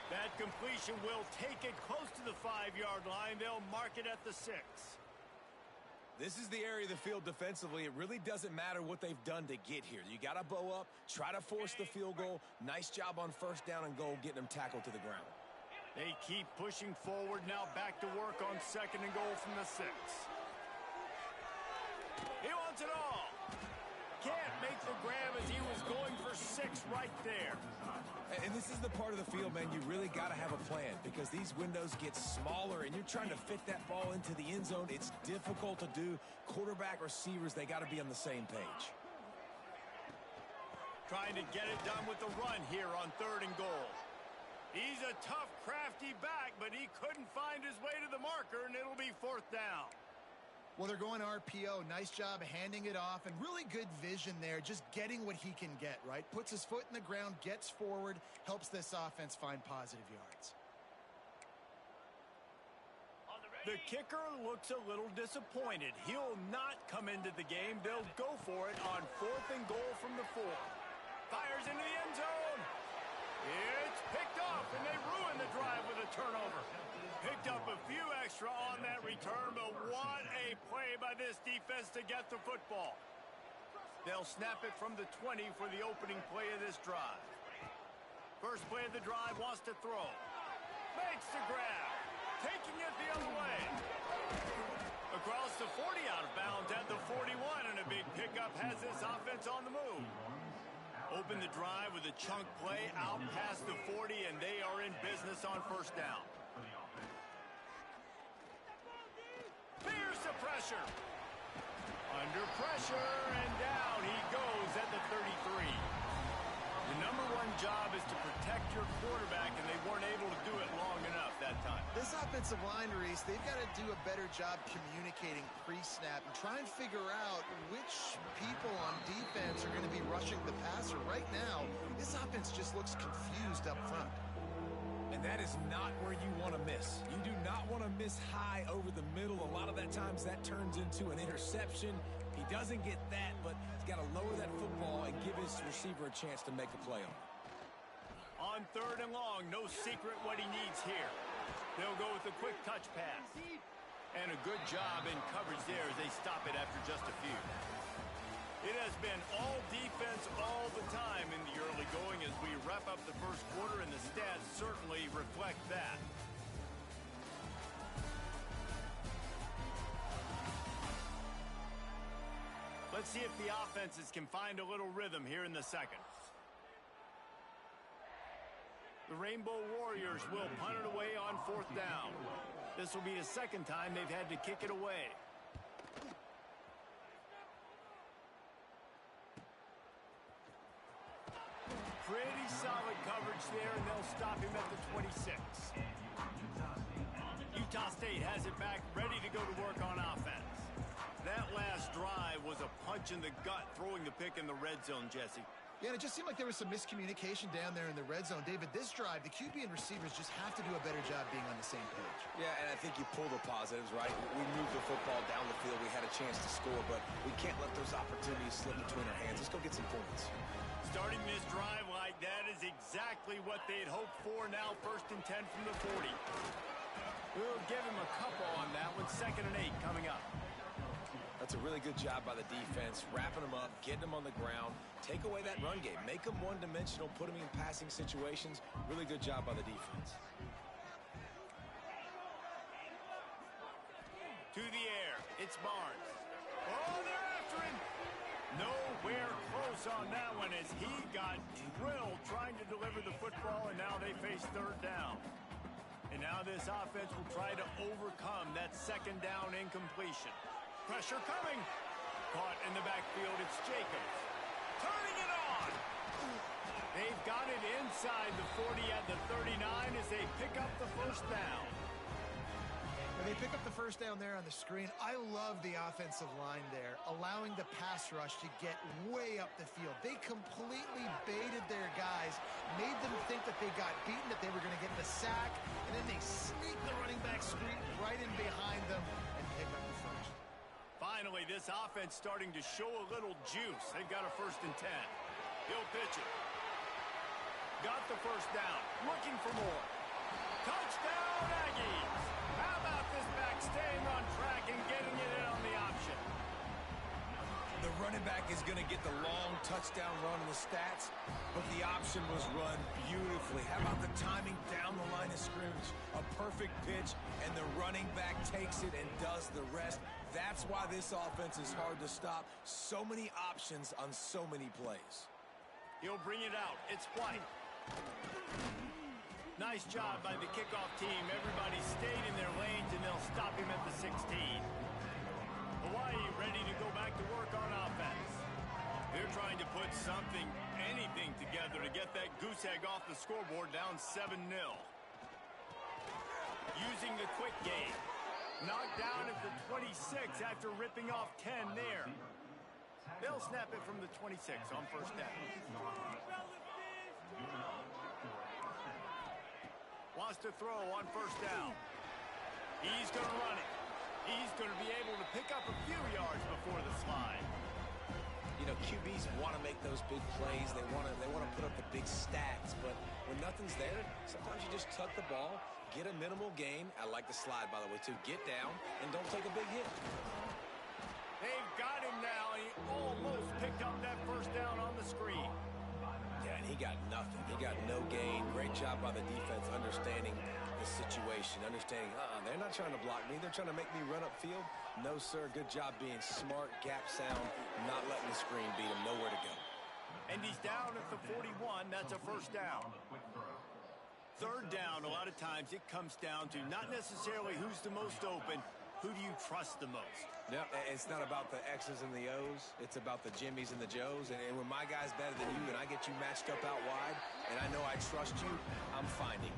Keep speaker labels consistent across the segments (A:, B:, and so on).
A: That completion will take it close to the 5-yard line. They'll mark it at the 6.
B: This is the area of the field defensively. It really doesn't matter what they've done to get here. You got to bow up, try to force the field goal. Nice job on first down and goal, getting them tackled to the ground.
A: They keep pushing forward. Now back to work on 2nd and goal from the 6. He wants it all. Can't make the grab as he was going for 6 right there.
B: And this is the part of the field, man, you really got to have a plan because these windows get smaller and you're trying to fit that ball into the end zone. It's difficult to do. Quarterback, receivers, they got to be on the same page.
A: Trying to get it done with the run here on 3rd and goal. He's a tough, crafty back, but he couldn't find his way to the marker, and it'll be 4th down.
C: Well, they're going RPO. Nice job handing it off, and really good vision there, just getting what he can get, right? Puts his foot in the ground, gets forward, helps this offense find positive yards.
A: The kicker looks a little disappointed. He'll not come into the game. They'll go for it on 4th and goal from the 4. Fires into the end zone. It's picked off, and they ruin the drive with a turnover. Picked up a few extra on that return, but what a play by this defense to get the football. They'll snap it from the 20 for the opening play of this drive. First play of the drive, wants to throw. Makes the grab. Taking it the other way. Across the 40, out of bounds at the 41, and a big pickup has this offense on the move. Open the drive with a chunk play out past the 40, and they are in business on 1st down. Fears the pressure. Under pressure, and down he goes at the 33. The #1 job is to protect your quarterback, and they weren't able to do it long enough that time.
C: This offensive line, Reese, they've got to do a better job communicating pre-snap and try and figure out which people on defense are going to be rushing the passer. Right now, this offense just looks confused up front.
B: And that is not where you want to miss. You do not want to miss high over the middle. A lot of that times that turns into an interception. He doesn't get that, but he's got to lower that football and give his receiver a chance to make a play on it.
A: On 3rd and long, no secret what he needs here. They'll go with a quick touch pass. And a good job in coverage there as they stop it after just a few. It has been all defense all the time in the early going as we wrap up the first quarter, and the stats certainly reflect that. Let's see if the offenses can find a little rhythm here in the 2nd. The Rainbow Warriors will punt it away on 4th down. This will be the 2nd time they've had to kick it away. Pretty solid coverage there, and they'll stop him at the 26. Utah State has it back, ready to go to work on offense. That last drive was a punch in the gut, throwing the pick in the red zone, Jesse.
C: Yeah, and it just seemed like there was some miscommunication down there in the red zone. David, this drive, the QB and receivers just have to do a better job being on the same page.
B: Yeah, and I think you pull the positives, right? We moved the football down the field. We had a chance to score, but we can't let those opportunities slip between our hands. Let's go get some points.
A: Starting this drive like that is exactly what they'd hoped for. Now 1st and 10 from the 40. We'll give him a couple on that one. 2nd and 8 coming up.
B: That's a really good job by the defense, wrapping them up, getting them on the ground, take away that run game, make them one-dimensional, put them in passing situations. Really good job by the defense.
A: To the air, it's Barnes. Oh, they're after him. Nowhere close on that one as he got drilled trying to deliver the football, and now they face 3rd down. And now this offense will try to overcome that 2nd down incompletion. Pressure coming. Caught in the backfield, it's Jacobs. Turning it on. They've got it inside the 40 at the 39 as they pick up the 1st down.
C: When they pick up the 1st down there on the screen, I love the offensive line there, allowing the pass rush to get way up the field. They completely baited their guys, made them think that they got beaten, that they were going to get the sack, and then they sneak the running back screen right in behind them and pick up the 1st.
A: Finally, this offense starting to show a little juice. They've got a 1st and 10. He'll pitch it. Got the 1st down. Looking for more. Touchdown, Aggies! How about this back staying on track and getting it in on the option?
B: The running back is going to get the long touchdown run in the stats, but the option was run beautifully. How about the timing down the line of scrimmage? A perfect pitch, and the running back takes it and does the rest. That's why this offense is hard to stop. So many options on so many plays.
A: He'll bring it out. It's White. Nice job by the kickoff team. Everybody stayed in their lanes, and they'll stop him at the 16. Hawaii ready to go back to work on offense. They're trying to put something, anything together to get that goose egg off the scoreboard down 7-0. Using the quick game. Knocked down at the 26 after ripping off 10 there. They'll snap it from the 26 on first down. Wants to throw on first down. He's going to run it. He's going to be able to pick up a few yards before the slide.
B: You know, QBs want to make those big plays. They want to put up the big stats. But when nothing's there, sometimes you just tuck the ball, get a minimal gain. I like the slide, by the way, too. Get down and don't take a big hit.
A: They've got him now, and he almost picked up that first down on the screen.
B: Yeah, and he got nothing. He got no gain. Great job by the defense understanding the situation, understanding, they're not trying to block me. They're trying to make me run upfield. No, sir. Good job being smart, gap sound, not letting the screen beat him. Nowhere to go.
A: And he's down at the 41. That's a first down. Third down, a lot of times it comes down to not necessarily who's the most open, who do you trust the most?
B: No, it's not about the X's and the O's. It's about the Jimmys and the Joes. And when my guy's better than you and I get you matched up out wide and I know I trust you, I'm finding.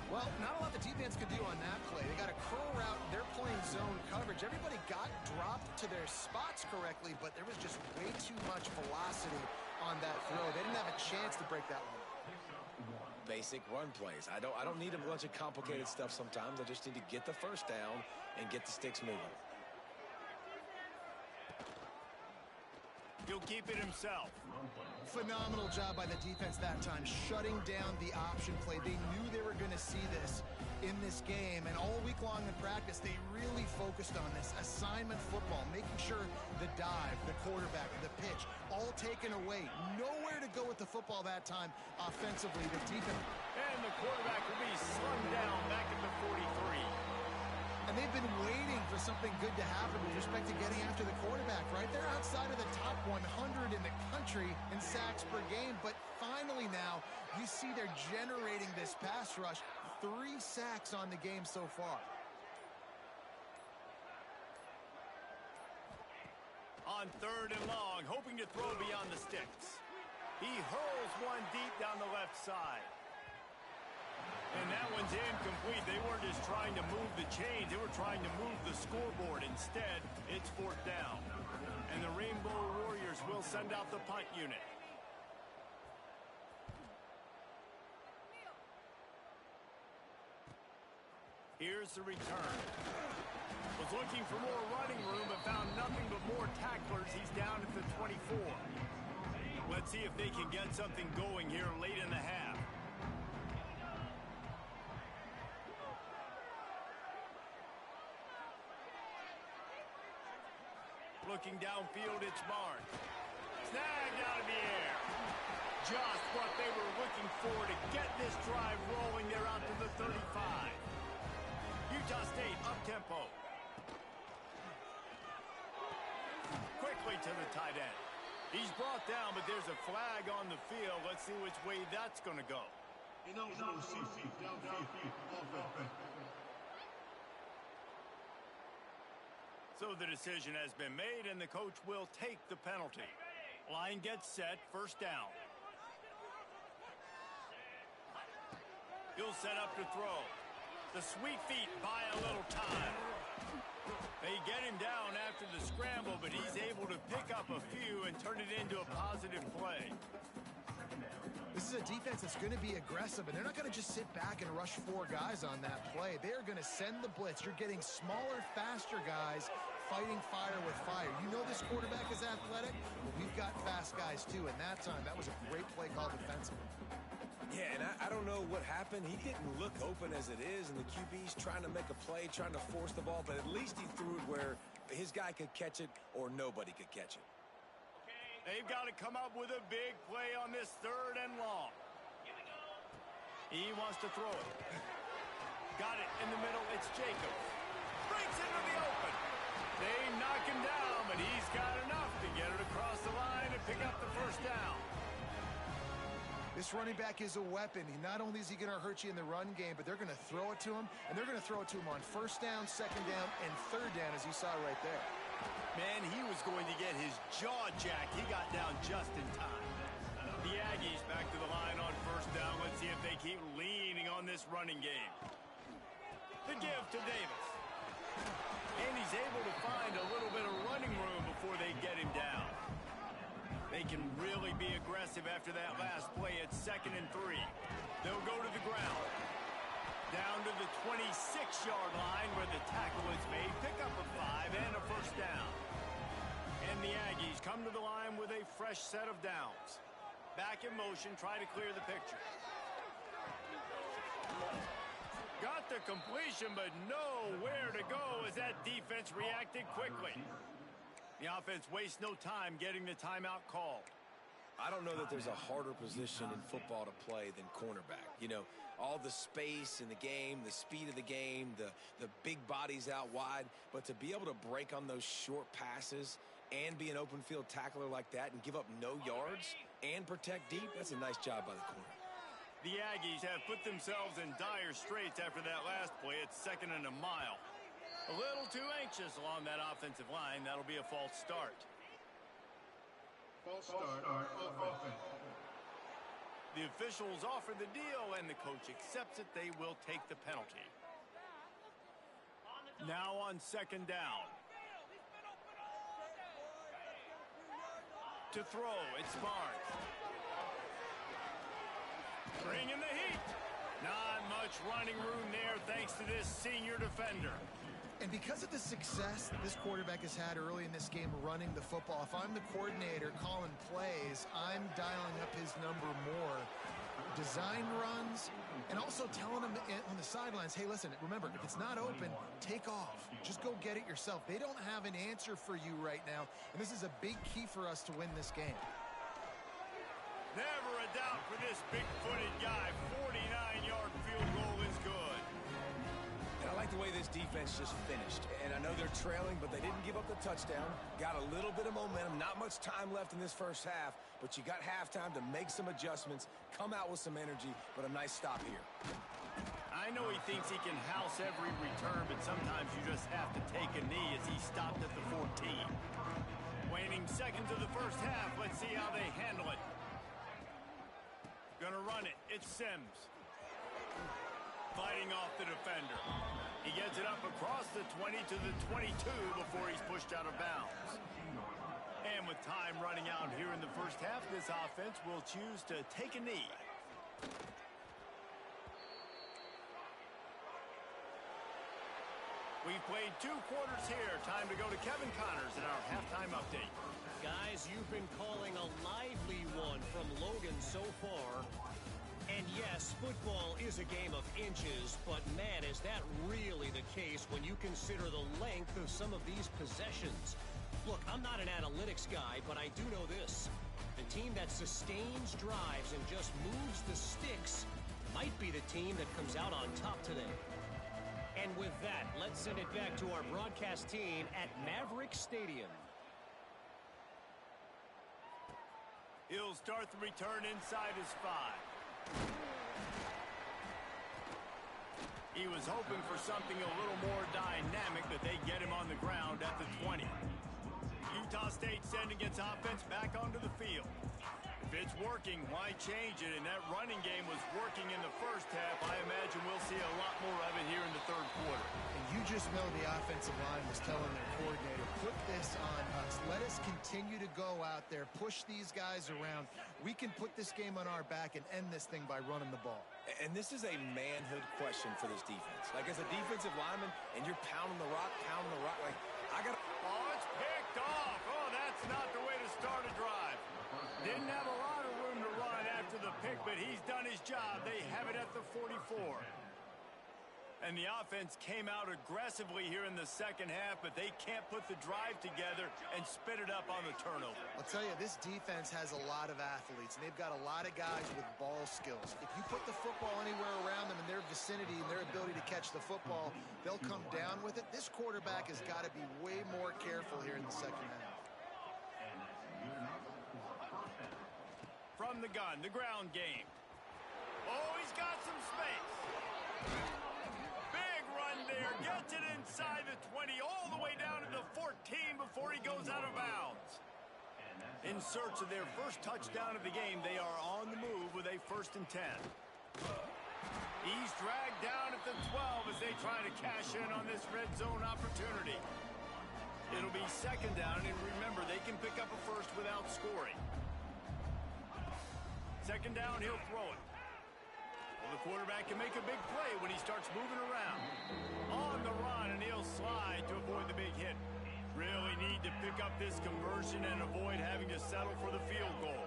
C: Well, not a lot the defense could do on that play. They got a curl route. They're playing zone coverage. Everybody got dropped to their spots correctly, but there was just way too much velocity on that throw. They didn't have a chance to break that one.
B: Basic run plays. I don't need a bunch of complicated stuff sometimes. I just need to get the first down and get the sticks moving.
A: He'll keep it himself.
C: Phenomenal job by the defense that time, shutting down the option play. They knew they were going to see this in this game, and all week long in practice, they really focused on this assignment football, making sure the dive, the quarterback, the pitch, all taken away. Nowhere to go with the football that time offensively. The defense.
A: And the quarterback will be slung down back at the 43.
C: And they've been waiting for something good to happen with respect to getting after the quarterback, right? They're outside of the top 100 in the country in sacks per game, but finally now you see they're generating this pass rush. 3 sacks on the game so far.
A: On third and long, hoping to throw beyond the sticks. He hurls one deep down the left side. And that one's incomplete. They weren't just trying to move the chains. They were trying to move the scoreboard. Instead, it's fourth down. And the Rainbow Warriors will send out the punt unit. Here's the return. Was looking for more running room, but found nothing but more tacklers. He's down at the 24. Let's see if they can get something going here late in the half. Looking downfield, it's Barnes. Snagged out of the air. Just what they were looking for to get this drive rolling. They're out to the 35. Utah State up-tempo. Quickly to the tight end. He's brought down, but there's a flag on the field. Let's see which way that's going to go. So the decision has been made, and the coach will take the penalty. Line gets set, first down. He'll set up to throw. The sweet feet buy a little time. They get him down after the scramble, but he's able to pick up a few and turn it into a positive play.
C: This is a defense that's going to be aggressive, and they're not going to just sit back and rush 4 guys on that play. They're going to send the blitz. You're getting smaller, faster guys fighting fire with fire. You know this quarterback is athletic? Well, we've got fast guys, too, and that time, that was a great play call defensively.
B: Yeah, and I don't know what happened. He didn't look open as it is, and the QB's trying to make a play, trying to force the ball, but at least he threw it where his guy could catch it or nobody could catch it.
A: They've got to come up with a big play on this 3rd and long. He wants to throw it. Got it in the middle. It's Jacobs. Breaks into the open. They knock him down, but he's got enough to get it across the line and pick up the 1st down.
C: This running back is a weapon. Not only is he going to hurt you in the run game, but they're going to throw it to him, and they're going to throw it to him on 1st down, 2nd down, and 3rd down, as you saw right there.
A: Man, he was going to get his jaw jacked. He got down just in time. The Aggies back to the line on 1st down. Let's see if they keep leaning on this running game. The give to Davis. And he's able to find a little bit of running room before they get him down. They can really be aggressive after that last play at 2nd and 3. They'll go to the ground. Down to the 26-yard line where the tackle is made. Pick up a 5 and a 1st down. And the Aggies come to the line with a fresh set of downs. Back in motion, try to clear the picture. Got the completion, but nowhere to go as that defense reacted quickly. The offense wastes no time getting the timeout called.
B: I don't know that there's a harder position in football to play than cornerback. You know, all the space in the game, the speed of the game, the big bodies out wide. But to be able to break on those short passes and be an open field tackler like that and give up no yards and protect deep, that's a nice job by the corner.
A: The Aggies have put themselves in dire straits after that last play. It's 2nd and a mile. A little too anxious along that offensive line. That'll be a false start.
D: False start on offense.
A: The officials offer the deal, and the coach accepts it. They will take the penalty. Now on 2nd down. To throw, it's Barnes. Bring in the heat. Not much running room there thanks to this senior defender.
C: And because of the success that this quarterback has had early in this game running the football, if I'm the coordinator calling plays, I'm dialing up his number more. Design runs, and also telling him on the sidelines, hey, listen, remember, if it's not open, take off. Just go get it yourself. They don't have an answer for you right now, and this is a big key for us to win this game.
A: Never a doubt for this big-footed guy. 49-yard field goal is good.
B: And I like the way this defense just finished. And I know they're trailing, but they didn't give up the touchdown. Got a little bit of momentum. Not much time left in this 1st half, but you got halftime to make some adjustments, come out with some energy, but a nice stop here.
A: I know he thinks he can house every return, but sometimes you just have to take a knee as he stopped at the 14. Waning seconds of the 1st half. Let's see how they handle it. Gonna run it. It's Sims. Fighting off the defender. He gets it up across the 20 to the 22 before he's pushed out of bounds. And with time running out here in the 1st half, this offense will choose to take a knee. We've played 2 quarters here. Time to go to Kevin Connors in our halftime update.
E: Guys, you've been calling a lively one from Logan so far. And yes, football is a game of inches, but man, is that really the case when you consider the length of some of these possessions. Look, I'm not an analytics guy, but I do know this. The team that sustains drives and just moves the sticks might be the team that comes out on top today. And with that, let's send it back to our broadcast team at Maverick Stadium.
A: He'll start the return inside his 5. He was hoping for something a little more dynamic, but they get him on the ground at the 20. Utah State sending its offense back onto the field. If it's working, why change it? And that running game was working in the 1st half. I imagine we'll see a lot more of it here in the 3rd quarter.
C: And you just know the offensive line was telling their coordinator, put this on us. Let us continue to go out there, push these guys around. We can put this game on our back and end this thing by running the ball.
B: And this is a manhood question for this defense. Like, as a defensive lineman, and you're pounding the rock, like, I got to...
A: Oh, it's picked off. Oh, that's not the way to start a drive. Didn't have a lot of room to run after after the pick, but he's done his job. They have it at the 44. And the offense came out aggressively here in the second half, but they can't put the drive together and spit it up on the turnover.
C: I'll tell you, this defense has a lot of athletes, and they've got a lot of guys with ball skills. If you put the football anywhere around them in their vicinity and their ability to catch the football, they'll come down with it. This quarterback has got to be way more careful here in the second half.
A: From the gun, the ground game. Oh, he's got some space. Big run there. Gets it inside the 20, all the way down to the 14 before he goes out of bounds. In search of their first touchdown of the game, they are on the move with a 1st and 10. He's dragged down at the 12 as they try to cash in on this red zone opportunity. It'll be 2nd down, and remember, they can pick up a first without scoring. 2nd down, he'll throw it. Well, the quarterback can make a big play when he starts moving around. On the run, and he'll slide to avoid the big hit. Really need to pick up this conversion and avoid having to settle for the field goal.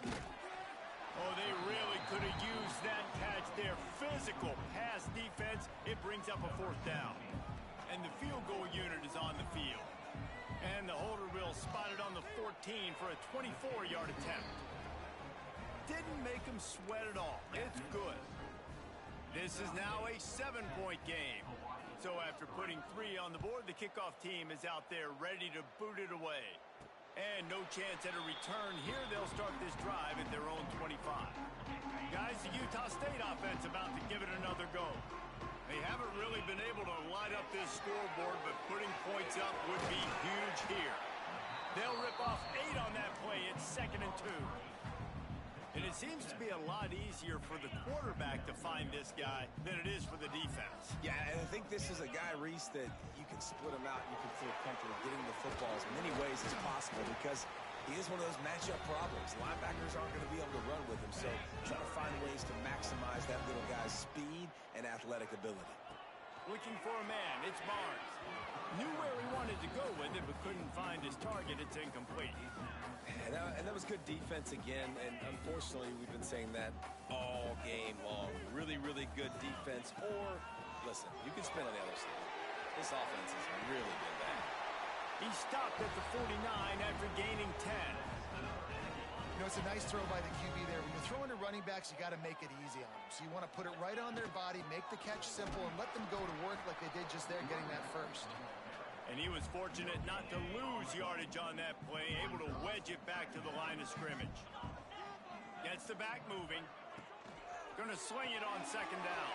A: Oh, they really could have used that catch there. Physical pass defense. It brings up a 4th down. And the field goal unit is on the field. And the holder will spot it on the 14 for a 24-yard attempt. Didn't make him sweat at all. It's good. This is now a 7-point game. So after putting 3 on the board, the kickoff team is out there ready to boot it away. And no chance at a return here. They'll start this drive at their own 25. Guys, the Utah State offense about to give it another go. They haven't really been able to light up this scoreboard, but putting points up would be huge here. They'll rip off 8 on that play. It's 2nd and 2. And it seems to be a lot easier for the quarterback to find this guy than it is for the defense.
B: Yeah, and I think this is a guy, Reese, that you can split him out. You can feel comfortable getting the football as many ways as possible because he is one of those matchup problems. Linebackers aren't going to be able to run with him, so try to find ways to maximize that little guy's speed and athletic ability.
A: Looking for a man. It's Barnes. Knew where he wanted to go with it, but couldn't find his target. It's incomplete.
B: And that was good defense again, and unfortunately, we've been saying that all game long. Really, really good defense. Or, listen, you can spin on the other side. This offense has really been bad.
A: He stopped at the 49 after gaining 10.
C: You know, it's a nice throw by the QB there. When you're throwing to running backs, you got to make it easy on them. So you want to put it right on their body, make the catch simple, and let them go to work like they did just there, getting that first.
A: And he was fortunate not to lose yardage on that play, able to wedge it back to the line of scrimmage. Gets the back moving. Going to sling it on 2nd down.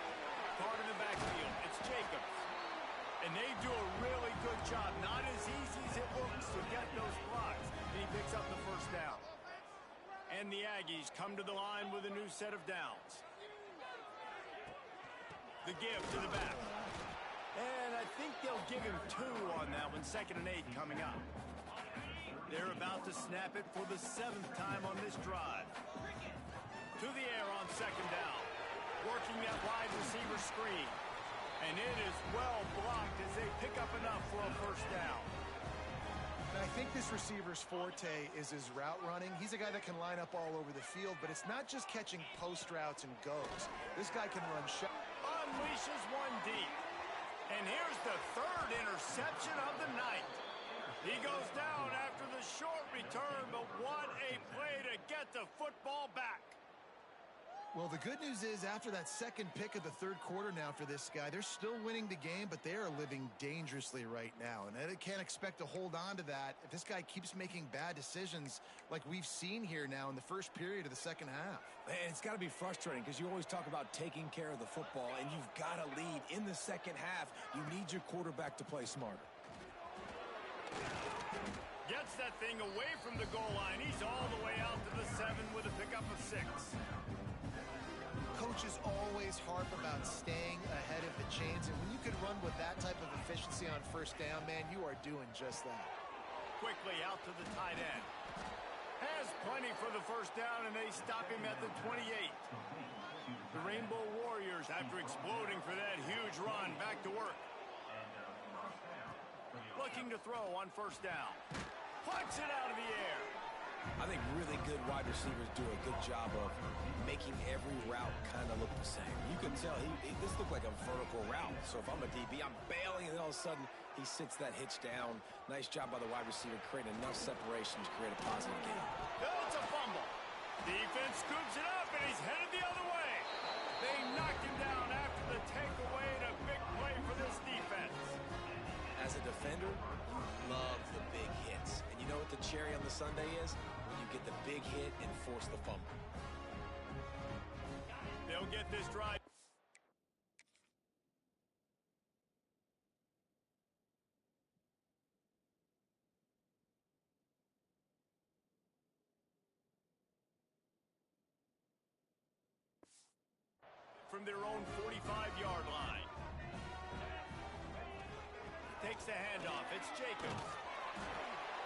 A: Caught in the backfield. It's Jacobs. And they do a really good job. Not as easy as it looks to get those blocks. And he picks up the 1st down. And the Aggies come to the line with a new set of downs. The give to the back. And I think they'll give him 2 on that one. 2nd and 8 coming up. They're about to snap it for the 7th time on this drive. To the air on 2nd down. Working that wide receiver screen. And it is well blocked as they pick up enough for a 1st down.
C: And I think this receiver's forte is his route running. He's a guy that can line up all over the field, but it's not just catching post routes and goes. This guy can run shot.
A: Unleashes one deep. And here's the 3rd interception of the night. He goes down after the short return, but what a play to get the football back.
C: Well, the good news is after that 2nd pick of the 3rd quarter now for this guy, they're still winning the game, but they are living dangerously right now. And they can't expect to hold on to that if this guy keeps making bad decisions like we've seen here now in the first period of the 2nd half.
B: And it's got to be frustrating because you always talk about taking care of the football, and you've got to lead in the 2nd half. You need your quarterback to play smarter.
A: Gets that thing away from the goal line. He's all the way out to the 7 with a pickup of 6.
C: Coaches always harp about staying ahead of the chains, and when you can run with that type of efficiency on 1st down, man, you are doing just that.
A: Quickly out to the tight end. Has plenty for the 1st down, and they stop him at the 28. The Rainbow Warriors, after exploding for that huge run, back to work. Looking to throw on 1st down. Plucks it out of the air.
B: I think really good wide receivers do a good job of making every route kind of look the same. You can tell this looked like a vertical route. So if I'm a DB, I'm bailing, and then all of a sudden he sits that hitch down. Nice job by the wide receiver creating enough separation to create a positive game.
A: It's a fumble. Defense scoops it up, and he's headed the other way. They knocked him down after the takeaway, and a big play for this defense.
B: As a defender, you love the big hits. And you know what the cherry on the sundae is? When you get the big hit and force the fumble.
A: They'll get this drive. From their own 45-yard line. Takes the handoff. It's Jacobs.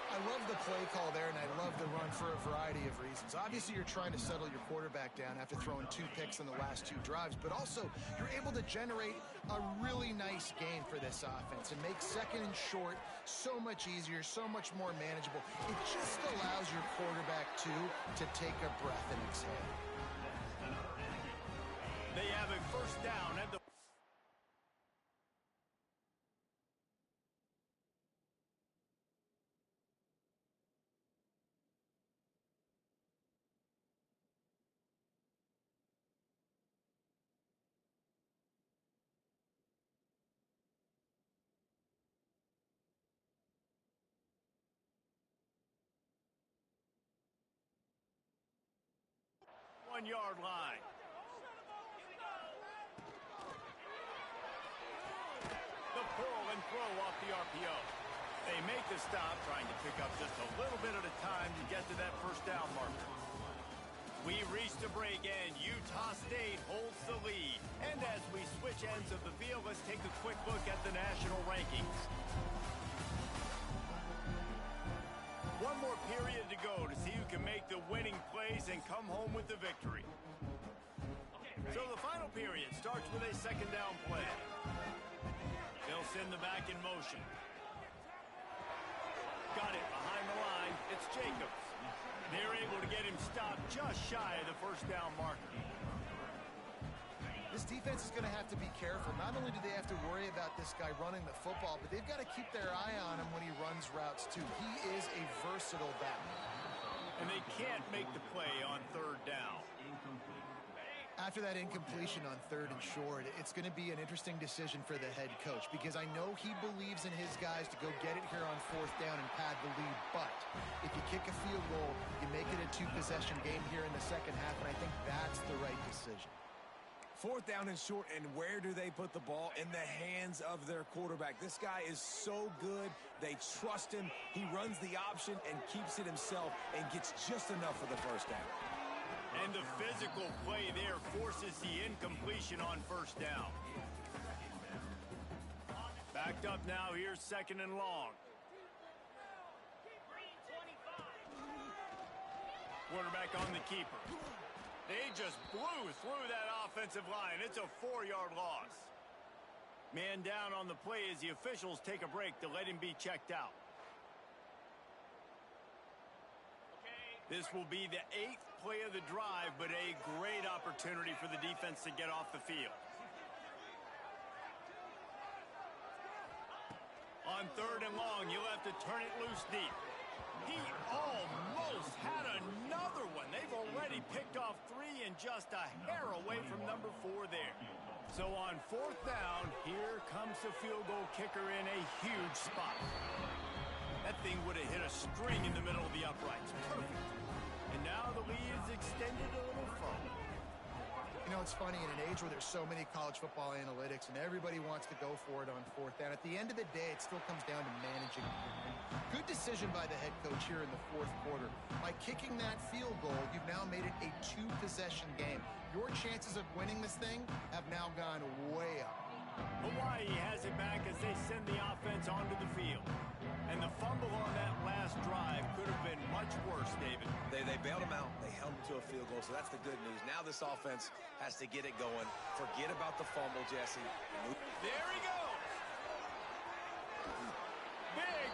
C: I love the play call there, and I love the run for a variety of reasons. Obviously, you're trying to settle your quarterback down after throwing 2 picks in the last 2 drives, but also you're able to generate a really nice game for this offense and make second and short so much easier, so much more manageable. It just allows your quarterback, too, to take a breath and exhale.
A: They have a first down at the... One-yard line. The pull and throw off the RPO. They make the stop, trying to pick up just a little bit at a time to get to that first down marker. We reach the break, and Utah State holds the lead. And as we switch ends of the field, let's take a quick look at the national rankings. One more period to go to see who can make the winning plays and come home with the victory. So the final period starts with a second down play. They'll send the back in motion. Got it behind the line. It's Jacobs. They're able to get him stopped just shy of the first down marker.
C: This defense is going to have to be careful. Not only do they have to worry about this guy running the football, but they've got to keep their eye on him when he runs routes, too. He is a versatile back.
A: And they can't make the play on third down.
C: After that incompletion on third and short, it's going to be an interesting decision for the head coach because I know he believes in his guys to go get it here on fourth down and pad the lead. But if you kick a field goal, you make it a 2-possession game here in the second half, and I think that's the right decision.
B: Fourth down and short, and where do they put the ball? In the hands of their quarterback. This guy is so good. They trust him. He runs the option and keeps it himself and gets just enough for the first down.
A: And the physical play there forces the incompletion on first down. Backed up now, here's second and long. Quarterback on the keeper. They just blew through that offensive line. It's a 4-yard loss. Man down on the play as the officials take a break to let him be checked out. This will be the 8th play of the drive, but a great opportunity for the defense to get off the field. On third and long, you'll have to turn it loose deep. He almost had another one. They've already picked off 3 and just a hair away from number 4 there. So on fourth down, here comes the field goal kicker in a huge spot. That thing would have hit a string in the middle of the uprights. Perfect. And now the lead is extended a little further.
C: You know, it's funny, in an age where there's so many college football analytics and everybody wants to go for it on fourth down, at the end of the day, it still comes down to managing. Good decision by the head coach here in the fourth quarter. By kicking that field goal, you've now made it a 2-possession game. Your chances of winning this thing have now gone way up.
A: Hawaii has it back as they send the offense onto the field. And the fumble on that last drive could have been much worse, David.
B: They bailed him out. They held him to a field goal, so that's the good news. Now this offense has to get it going. Forget about the fumble, Jesse.
A: There he goes.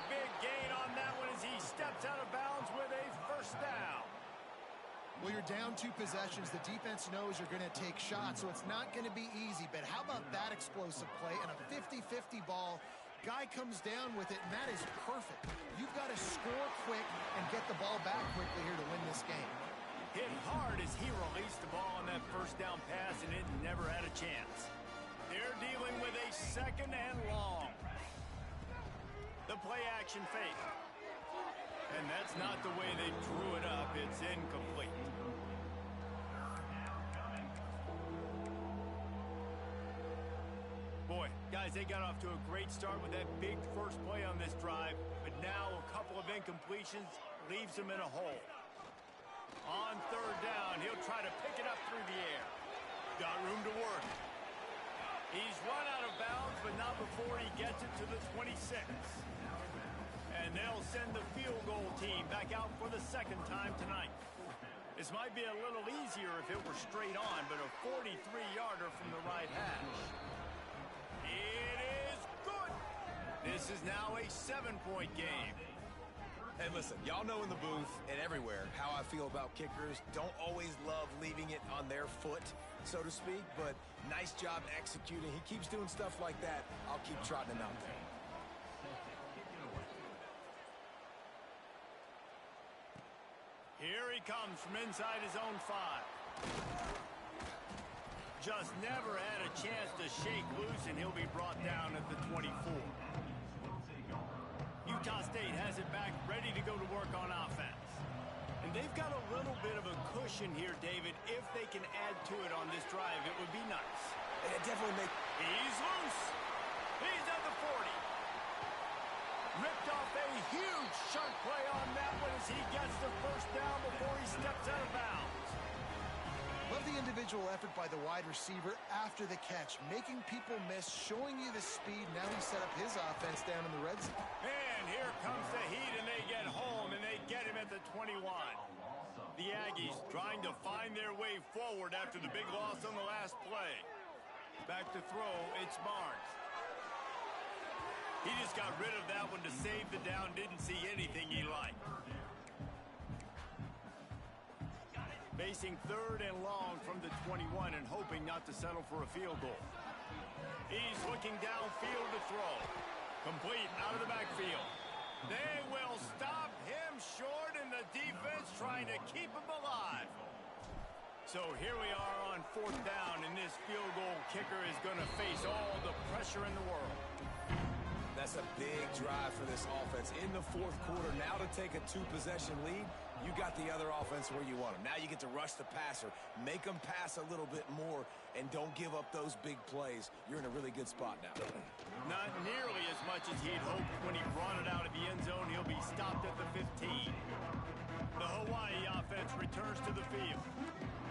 A: Big gain on that one as he steps
C: you're down 2 possessions, the defense knows you're going to take shots, so it's not going to be easy. But how about that explosive play and a 50-50 ball? Guy comes down with it, and that is perfect. You've got to score quick and get the ball back quickly here to win this game.
A: Hit hard as he released the ball on that first down pass, and it never had a chance. They're dealing with a 2nd and long. The play action fake. And that's not the way they drew it up. It's incomplete. Boy, guys, they got off to a great start with that big first play on this drive, but now a couple of incompletions leaves them in a hole. On 3rd down, he'll try to pick it up through the air. Got room to work. He's run out of bounds, but not before he gets it to the 26. And they'll send the field goal team back out for the 2nd time tonight. This might be a little easier if it were straight on, but a 43-yarder from the right hash. It is good. This is now a 7-point game.
B: And listen, y'all know in the booth and everywhere how I feel about kickers. Don't always love leaving it on their foot, so to speak, but nice job executing. He keeps doing stuff like that. I'll keep trotting him out there.
A: Here he comes from inside his own 5. Just never had a chance to shake loose, and he'll be brought down at the 24. Utah State has it back, ready to go to work on offense. And they've got a little bit of a cushion here, David. If they can add to it on this drive, it would be nice.
B: It definitely makes...
A: He's loose. He's at the 40. Ripped off a huge chunk play on that one as he gets the first down before he steps out of bounds.
C: Love the individual effort by the wide receiver after the catch, making people miss, showing you the speed. Now he set up his offense down in the red zone.
A: And here comes the Heat, and they get home, and they get him at the 21. The Aggies trying to find their way forward after the big loss on the last play. Back to throw, it's Barnes. He just got rid of that one to save the down, didn't see anything he liked. Facing 3rd and long from the 21 and hoping not to settle for a field goal. He's looking downfield to throw. Complete out of the backfield. They will stop him short, and the defense trying to keep him alive. So here we are on 4th down, and this field goal kicker is going to face all the pressure in the world.
B: That's a big drive for this offense in the 4th quarter. Now to take a 2-possession lead, you got the other offense where you want them. Now you get to rush the passer, make them pass a little bit more, and don't give up those big plays. You're in a really good spot now.
A: Not nearly as much as he'd hoped when he brought it out of the end zone. He'll be stopped at the 15. The Hawaii offense returns to the field.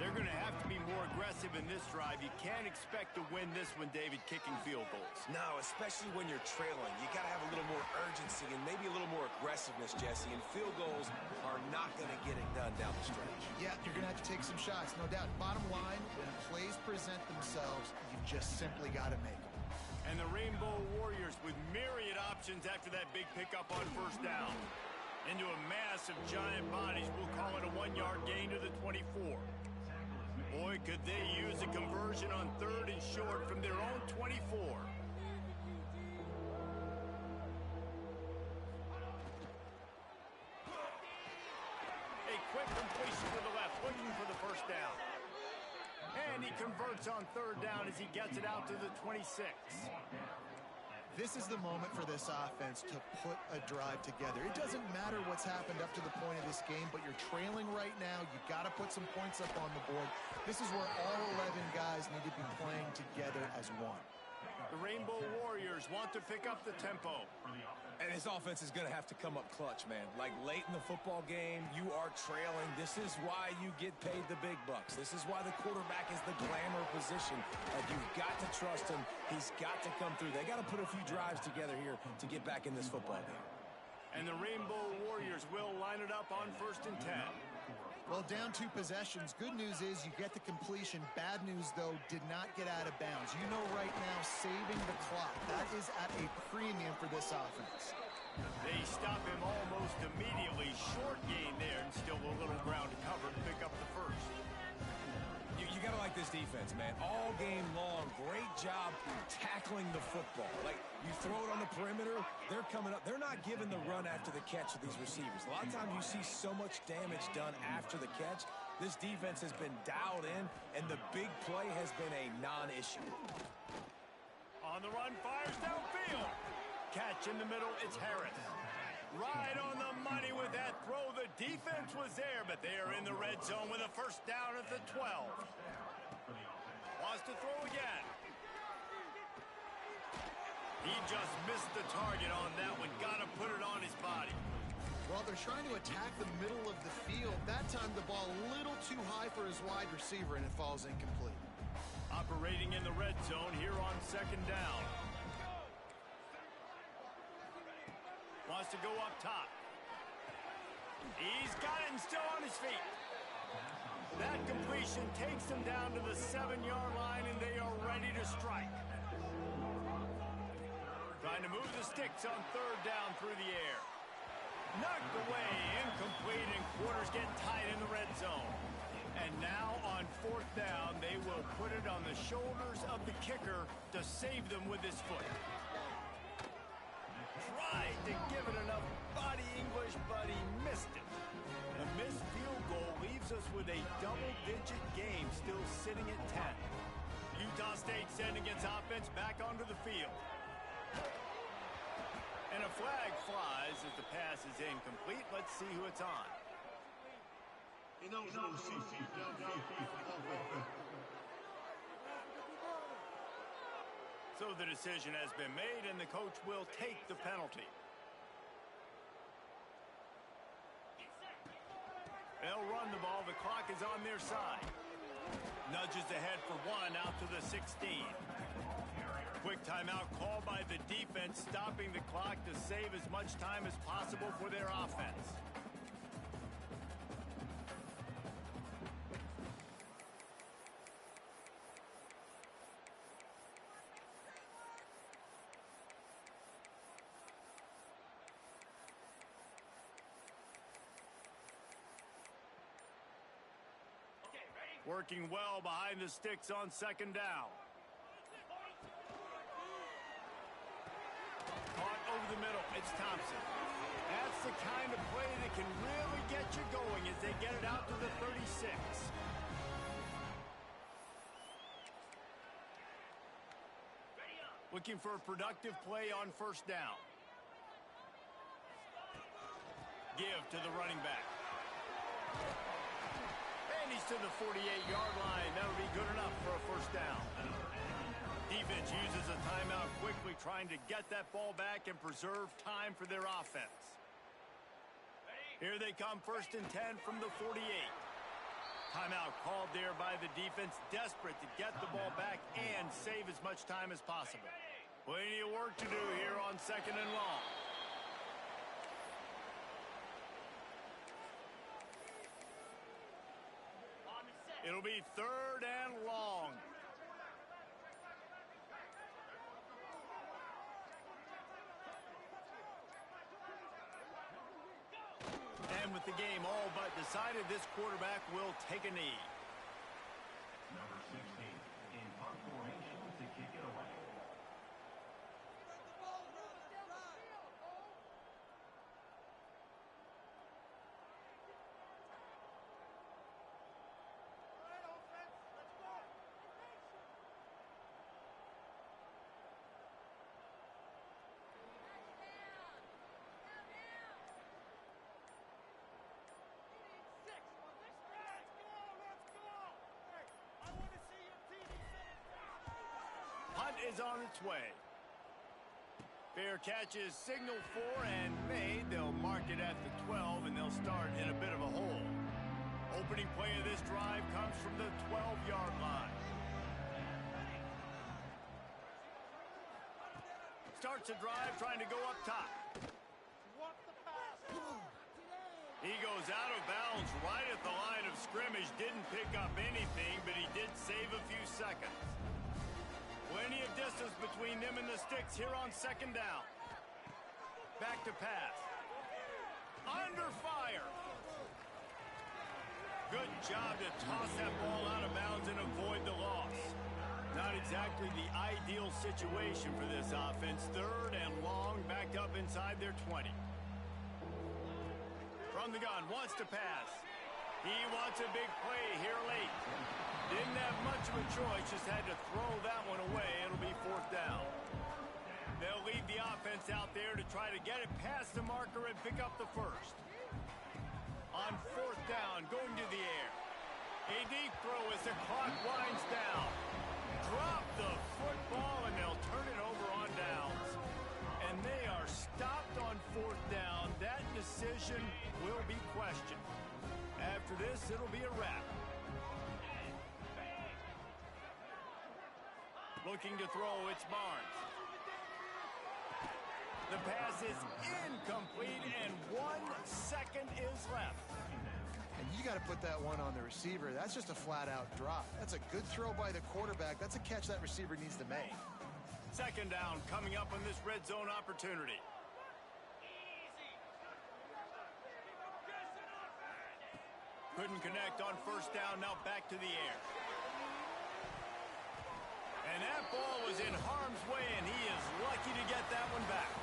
A: They're going to have to be more aggressive in this drive. You can't expect to win this one, David, kicking field goals.
B: No, especially when you're trailing. You got to have a little more urgency and maybe a little more aggressiveness, Jesse. And field goals are not going to get it done down the stretch.
C: Yeah, you're going to have to take some shots, no doubt. Bottom line, when plays present themselves, you've just simply got to make them.
A: And the Rainbow Warriors with myriad options after that big pickup on 1st down. Into a mass of giant bodies, we'll call it a 1-yard gain to the 24. Boy, could they use a conversion on 3rd and short from their own 24. A quick completion to the left, looking for the first down. And he converts on 3rd down as he gets it out to the 26.
C: This is the moment for this offense to put a drive together. It doesn't matter what's happened up to the point of this game, but you're trailing right now. You've got to put some points up on the board. This is where all 11 guys need to be playing together as one.
A: The Rainbow Warriors want to pick up the tempo.
B: And his offense is going to have to come up clutch, man. Like late in the football game, you are trailing. This is why you get paid the big bucks. This is why the quarterback is the glamour position. And you've got to trust him. He's got to come through. They got to put a few drives together here to get back in this football game.
A: And the Rainbow Warriors will line it up on 1st and 10.
C: Well, down 2 possessions. Good news is you get the completion. Bad news, though, did not get out of bounds. You know right now, saving the clock. That is at a premium for this offense.
A: They stop him almost almost immediately. Short gain there and still a little ground to cover to pick up the first.
B: You got to like this defense, man. All game long, great job tackling the football. Like, you throw it on the perimeter, they're coming up. They're not giving the run after the catch of these receivers. A lot of times you see so much damage done after the catch. This defense has been dialed in, and the big play has been a non-issue.
A: On the run, fires downfield. Catch in the middle, it's Harris. Right on the money with that throw. The defense was there, but they are in the red zone with a first down at the 12. Wants to throw again. He just missed the target on that one. Got to put it on his body.
C: Well, they're trying to attack the middle of the field. That time the ball a little too high for his wide receiver, and it falls incomplete.
A: Operating in the red zone here on second down. Wants to go up top. He's got it and still on his feet. That completion takes them down to the 7-yard line, and they are ready to strike. Trying to move the sticks on third down through the air. Knocked away, incomplete, and quarters getting tight in the red zone. And now on fourth down, they will put it on the shoulders of the kicker to save them with his foot. Tried to give it enough body English, but he missed it. A missed field goal leaves us with a double-digit game still sitting at 10. Utah State sending its offense back onto the field. And a flag flies as the pass is incomplete. Let's see who it's on. So the decision has been made, and the coach will take the penalty. They'll run the ball. The clock is on their side. Nudges ahead for one out to the 16. Quick timeout called by the defense, stopping the clock to save as much time as possible for their offense. Working well behind the sticks on second down. Caught over the middle. It's Thompson. That's the kind of play that can really get you going as they get it out to the 36. Looking for a productive play on first down. Give to the running back. And he's to the 48-yard line. That'll be good enough for a first down. Defense uses a timeout quickly, trying to get that ball back and preserve time for their offense. Here they come, first and 10 from the 48. Timeout called there by the defense, desperate to get the ball back and save as much time as possible. Plenty of work to do here on second and long. It'll be third and long. And with the game all but decided, this quarterback will take a knee.
D: Number 16 in punt formation to kick it away.
A: Is on its way. Fair catch is signaled for and made. They'll mark it at the 12, and they'll start in a bit of a hole. Opening play of this drive comes from the 12-yard line. Starts a drive trying to go up top. He goes out of bounds right at the line of scrimmage. Didn't pick up anything, but he did save a few seconds. Plenty of distance between them and the sticks here on second down. Back to pass. Good job to toss that ball out of bounds and avoid the loss. Not exactly the ideal situation for this offense. 3rd and long, backed up inside their 20. From the gun, wants to pass. He wants a big play here late. Didn't have much of a choice, just had to throw that one away. It'll be 4th down. They'll leave the offense out there to try to get it past the marker and pick up the first. On 4th down, going to the air. A deep throw as the clock winds down. Drop the football, and they'll turn it over on downs. And they are stopped on 4th down. That decision will be questioned. After this, it'll be a wrap. Looking to throw, it's Barnes. The pass is incomplete, and 1 second is left.
C: And you got to put that one on the receiver. That's just a flat-out drop. That's a good throw by the quarterback. That's a catch that receiver needs to make.
A: 2nd down coming up on this red zone opportunity. Couldn't connect on 1st down. Now back to the air. And that ball was in harm's way, and he is lucky to get that one back.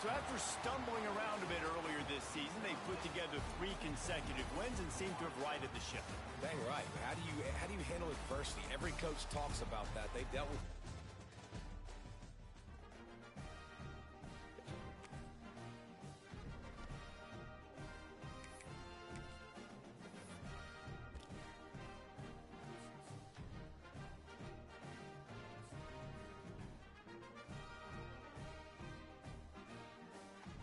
A: So after stumbling around a bit earlier this season, they put together 3 consecutive wins and seem to have righted the ship.
B: Dang right. How do you handle adversity? Every coach talks about that. They've dealt with